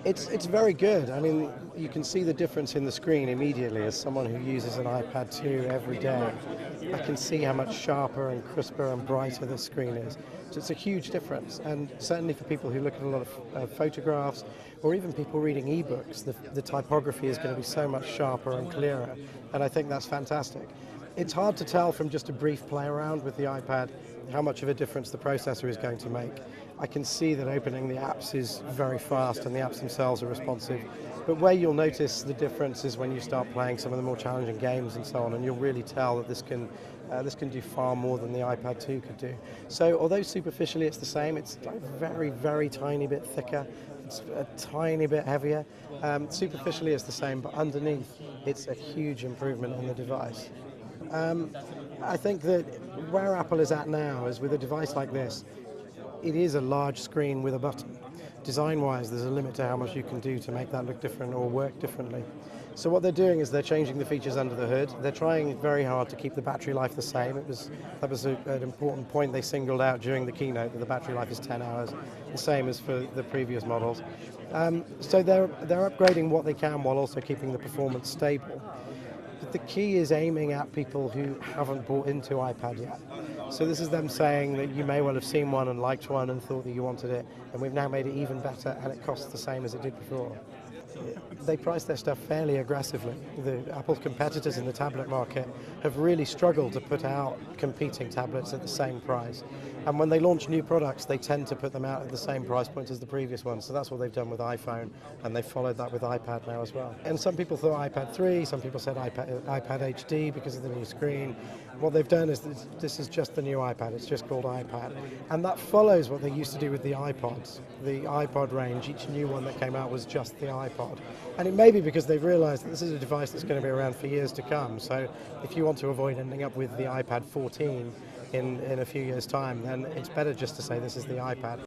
It's very good. I mean, you can see the difference in the screen immediately as someone who uses an iPad 2 every day. I can see how much sharper and crisper and brighter the screen is. So it's a huge difference. And certainly for people who look at a lot of photographs or even people reading ebooks, the typography is going to be so much sharper and clearer. And I think that's fantastic. It's hard to tell from just a brief play around with the iPad how much of a difference the processor is going to make. I can see that opening the apps is very fast and the apps themselves are responsive. But where you'll notice the difference is when you start playing some of the more challenging games and so on, and you'll really tell that this can do far more than the iPad 2 could do. So although superficially it's the same, it's a very, very tiny bit thicker, it's a tiny bit heavier. Superficially it's the same, but underneath it's a huge improvement on the device. I think that where Apple is at now is with a device like this, it is a large screen with a button. Design-wise, there's a limit to how much you can do to make that look different or work differently. So what they're doing is they're changing the features under the hood. They're trying very hard to keep the battery life the same. That was an important point they singled out during the keynote, that the battery life is 10 hours, the same as for the previous models. So they're upgrading what they can while also keeping the performance stable. But the key is aiming at people who haven't bought into iPad yet. So this is them saying that you may well have seen one and liked one and thought that you wanted it, and we've now made it even better and it costs the same as it did before. They price their stuff fairly aggressively. Apple's competitors in the tablet market have really struggled to put out competing tablets at the same price. And when they launch new products, they tend to put them out at the same price point as the previous ones. So that's what they've done with iPhone, and they've followed that with iPad now as well. And some people thought iPad 3, some people said iPad HD because of the new screen. What they've done is this is just the new iPad. It's just called iPad. And that follows what they used to do with the iPods. The iPod range, each new one that came out was just the iPod. And it may be because they've realized that this is a device that's going to be around for years to come. So if you want to avoid ending up with the iPad 14 in a few years' time, then it's better just to say this is the iPad.